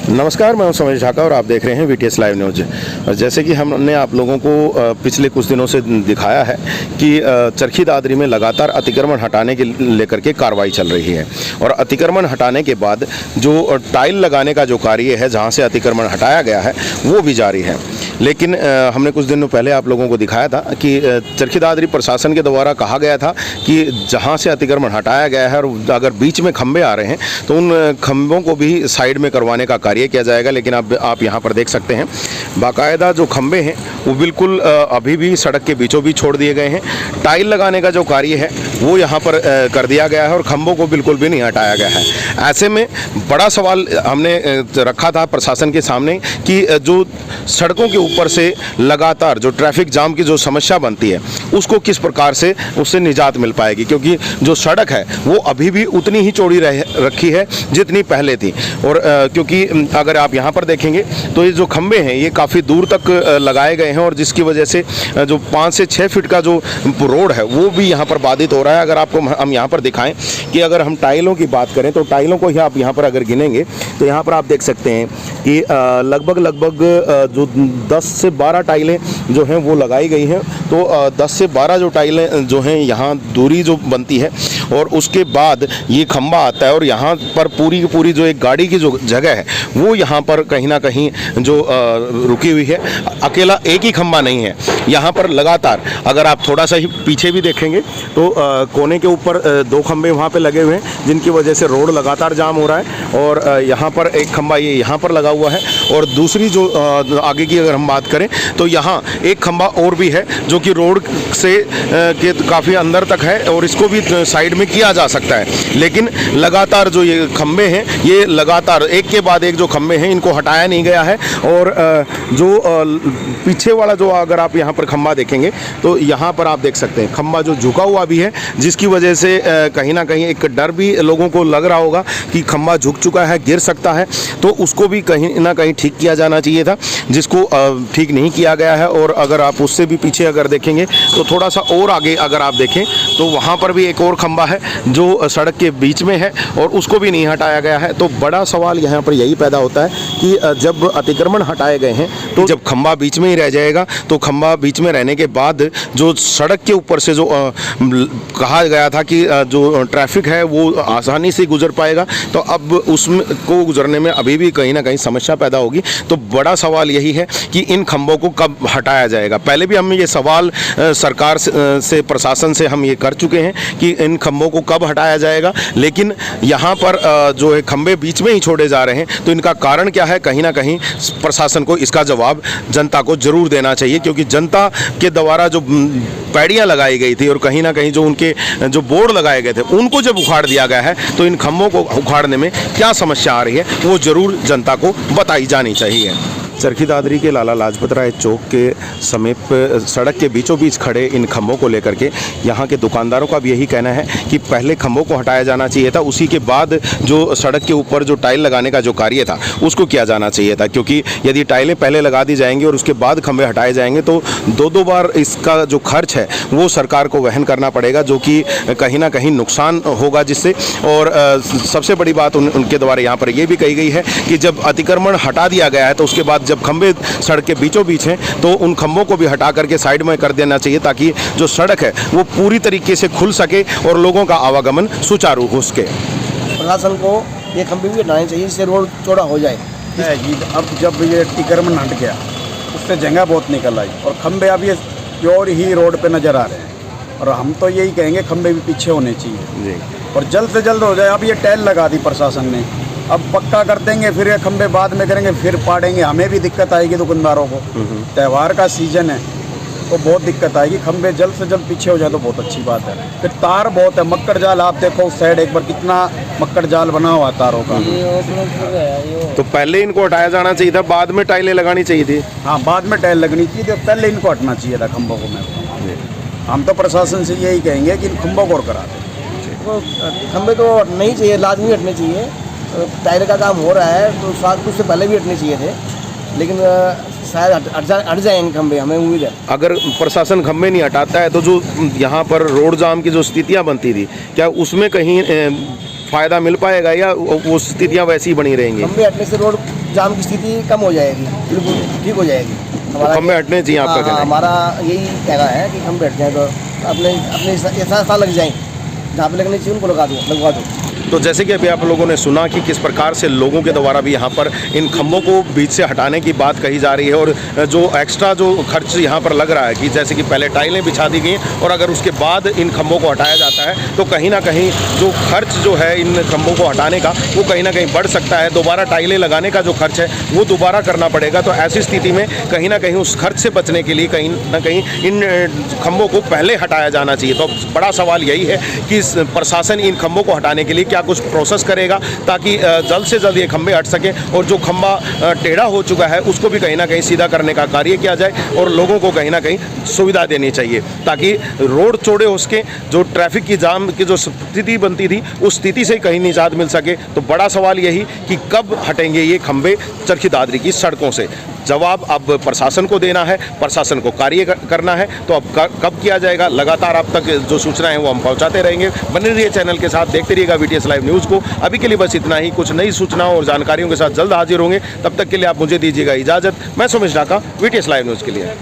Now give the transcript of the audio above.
नमस्कार, मैं हूं समेश ढाका और आप देख रहे हैं वीटीएस लाइव न्यूज़। जैसे कि हमने आप लोगों को पिछले कुछ दिनों से दिखाया है कि चरखी दादरी में लगातार अतिक्रमण हटाने के लेकर के कार्रवाई चल रही है और अतिक्रमण हटाने के बाद जो टाइल लगाने का जो कार्य है, जहां से अतिक्रमण हटाया गया है, वो भी जारी है। लेकिन हमने कुछ दिनों पहले आप लोगों को दिखाया था कि चरखी दादरी प्रशासन के द्वारा कहा गया था कि जहाँ से अतिक्रमण हटाया गया है और अगर बीच में खंभे आ रहे हैं तो उन खंभों को भी साइड में करवाने का कार्य किया जाएगा। लेकिन अब आप यहाँ पर देख सकते हैं बाकायदा जो खंभे हैं वो बिल्कुल अभी भी सड़क के बीचों बीच छोड़ दिए गए हैं। टाइल लगाने का जो कार्य है वो यहाँ पर कर दिया गया है और खंभों को बिल्कुल भी नहीं हटाया गया है। ऐसे में बड़ा सवाल हमने रखा था प्रशासन के सामने कि जो सड़कों के ऊपर से लगातार जो ट्रैफिक जाम की जो समस्या बनती है उसको किस प्रकार से उससे निजात मिल पाएगी, क्योंकि जो सड़क है वो अभी भी उतनी ही चौड़ी रखी है जितनी पहले थी। और क्योंकि अगर आप यहाँ पर देखेंगे तो ये जो खंभे हैं ये काफ़ी दूर तक लगाए गए हैं और जिसकी वजह से जो 5 से 6 फीट का जो रोड है वो भी यहाँ पर बाधित हो रहा है। अगर आपको हम यहाँ पर दिखाएं कि अगर हम टाइलों की बात करें तो टाइलों को ही आप यहाँ पर अगर गिनेंगे तो यहाँ पर आप देख सकते हैं कि लगभग जो 10 से 12 टाइलें जो हैं वो लगाई गई हैं। तो 10 से 12 जो टाइलें जो हैं यहाँ दूरी जो बनती है और उसके बाद ये खंभा आता है और यहाँ पर पूरी की पूरी जो एक गाड़ी की जो जगह है वो यहाँ पर कहीं ना कहीं जो रुकी हुई है। अकेला एक ही खंभा नहीं है, यहाँ पर लगातार अगर आप थोड़ा सा ही पीछे भी देखेंगे तो कोने के ऊपर 2 खंभे वहाँ पे लगे हुए हैं जिनकी वजह से रोड लगातार जाम हो रहा है। और यहाँ पर एक खंभा ये यहाँ पर लगा हुआ है और दूसरी जो आगे की अगर हम बात करें तो यहाँ एक खंभा और भी है जो कि रोड से के काफ़ी अंदर तक है और इसको भी साइड में किया जा सकता है। लेकिन लगातार जो ये खंभे हैं ये लगातार एक के बाद एक जो खंभे हैं इनको हटाया नहीं गया है। और जो पीछे वाला जो अगर आप यहाँ पर खंभा देखेंगे तो यहाँ पर आप देख सकते हैं खंभा जो झुका हुआ भी है, जिसकी वजह से कहीं ना कहीं एक डर भी लोगों को लग रहा होगा कि खंभा झुक चुका है, गिर सकता है। तो उसको भी कहीं ना कहीं ठीक किया जाना चाहिए था, जिसको ठीक नहीं किया गया है। और अगर आप उससे भी पीछे अगर देखेंगे तो थोड़ा सा और आगे अगर आप देखें तो वहाँ पर भी एक और खंभा है जो सड़क के बीच में है और उसको भी नहीं हटाया गया है। तो बड़ा सवाल यहाँ पर यही पैदा होता है कि जब अतिक्रमण हटाए गए हैं तो जब खंभा बीच में ही रह जाएगा तो खंभा बीच में रहने के बाद जो सड़क के ऊपर से जो कहा गया था कि जो ट्रैफिक है वो आसानी से गुजर पाएगा, तो अब उसमें को गुजरने में अभी भी कहीं ना कहीं समस्या पैदा होगी। तो बड़ा सवाल यही है कि इन खंभों को कब हटाया जाएगा। पहले भी हम ये सवाल सरकार से प्रशासन से हम ये कर चुके हैं कि इन खंभों को कब हटाया जाएगा, लेकिन यहाँ पर जो है खंभे बीच में ही छोड़े जा रहे हैं। तो इनका कारण क्या है, कहीं ना कहीं प्रशासन को इसका जवाब जनता को जरूर देना चाहिए, क्योंकि जनता के द्वारा जो पैड़ियाँ लगाई गई थी और कहीं ना कहीं जो उनके जो बोर्ड लगाए गए थे उनको जब उखाड़ दिया गया है तो इन खंभों को उखाड़ने में क्या समस्या आ रही है वो जरूर जनता को बताई जानी चाहिए। चरखी दादरी के लाला लाजपत राय चौक के समीप सड़क के बीचों बीच खड़े इन खंभों को लेकर के यहाँ के दुकानदारों का भी यही कहना है कि पहले खंभों को हटाया जाना चाहिए था, उसी के बाद जो सड़क के ऊपर जो टाइल लगाने का जो कार्य था उसको किया जाना चाहिए था। क्योंकि यदि टाइलें पहले लगा दी जाएंगी और उसके बाद खंभे हटाए जाएंगे तो 2 बार इसका जो खर्च है वो सरकार को वहन करना पड़ेगा, जो कि कहीं ना कहीं नुकसान होगा जिससे। और सबसे बड़ी बात उनके द्वारा यहाँ पर यह भी कही गई है कि जब अतिक्रमण हटा दिया गया है तो उसके बाद जब खंभे सड़क के बीचों बीच हैं तो उन खंभों को भी हटा करके साइड में कर देना चाहिए, ताकि जो सड़क है वो पूरी तरीके से खुल सके और लोगों का आवागमन सुचारू हो सके। प्रशासन को ये खंभे भी हटाने चाहिए जिससे रोड चौड़ा हो जाए। अब जब ये अतिक्रमण हट गया उससे जगह बहुत निकल आई और खंभे अब ये प्योर ही रोड पे नज़र आ रहे हैं और हम तो यही कहेंगे खंभे भी पीछे होने चाहिए और जल्द से जल्द हो जाए। अब ये टाइल लगा दी प्रशासन ने, अब पक्का कर देंगे, फिर ये खंभे बाद में करेंगे, फिर पाड़ेंगे, हमें भी दिक्कत आएगी दुकानदारों को। त्यौहार का सीजन है तो बहुत दिक्कत आएगी। खंभे जल्द से जल्द पीछे हो जाए तो बहुत अच्छी बात है। फिर तार बहुत है, मक्कड़ जाल आप देखो उस साइड एक बार कितना मक्कड़ जाल बना हुआ तारों का। तो पहले इनको हटाया जाना चाहिए था, बाद में टाइलें लगानी चाहिए थी। हाँ, बाद में टाइल लगनी चाहिए थी, पहले इनको हटना चाहिए था खंभों को। हम तो प्रशासन से यही कहेंगे कि इन खंभों को करा दें। खंभे तो हटने ही चाहिए, लाजमी हटने चाहिए। टाइल का काम हो रहा है तो साथ उससे पहले भी हटने चाहिए थे, लेकिन शायद हट जाएंगे खंभे, हमें उम्मीद है। अगर प्रशासन खंभे नहीं हटाता है तो जो यहाँ पर रोड जाम की जो स्थितियाँ बनती थी क्या उसमें कहीं फ़ायदा मिल पाएगा या वो स्थितियाँ वैसी ही बनी रहेंगी? खंबे हटने से रोड जाम की स्थिति कम हो जाएगी, बिल्कुल ठीक हो जाएगी। खंबे हटने चाहिए आपका कहना है? हमारा यही कहना है कि खंबे हट जाए तो अपने अपने ऐसा लग जाए, जहाँ पे लगने चाहिए उनको लगवा दो। तो जैसे कि अभी आप लोगों ने सुना कि किस प्रकार से लोगों के द्वारा भी यहाँ पर इन खंभों को बीच से हटाने की बात कही जा रही है, और जो एक्स्ट्रा जो खर्च यहाँ पर लग रहा है कि जैसे कि पहले टाइलें बिछा दी गई और अगर उसके बाद इन खंभों को हटाया जाता है तो कहीं ना कहीं जो खर्च जो है इन खंभों को हटाने का वो कहीं ना कहीं बढ़ सकता है। दोबारा टाइलें लगाने का जो खर्च है वो दोबारा करना पड़ेगा। तो ऐसी स्थिति में कहीं ना कहीं उस खर्च से बचने के लिए कहीं ना कहीं इन खंभों को पहले हटाया जाना चाहिए। तो बड़ा सवाल यही है कि प्रशासन इन खंभों को हटाने के लिए क्या कुछ प्रोसेस करेगा ताकि जल्द से जल्द ये खंभे हट सकें और जो खंभा टेढ़ा हो चुका है उसको भी कहीं ना कहीं सीधा करने का कार्य किया जाए और लोगों को कहीं ना कहीं सुविधा देनी चाहिए ताकि रोड चौड़े हो सके। जो ट्रैफिक की जाम की जो स्थिति बनती थी उस स्थिति से कहीं निजात मिल सके। तो बड़ा सवाल यही कि कब हटेंगे ये खंभे चरखी दादरी की सड़कों से? जवाब अब प्रशासन को देना है, प्रशासन को कार्य करना है। तो अब कब किया जाएगा, लगातार आप तक जो सूचनाएं हैं वो हम पहुंचाते रहेंगे। बने रहिए चैनल के साथ, देखते रहिएगा VTS लाइव न्यूज़ को। अभी के लिए बस इतना ही। कुछ नई सूचनाओं और जानकारियों के साथ जल्द हाजिर होंगे। तब तक के लिए आप मुझे दीजिएगा इजाज़त। मैं Sumesh Dhaka, VTS live news के लिए।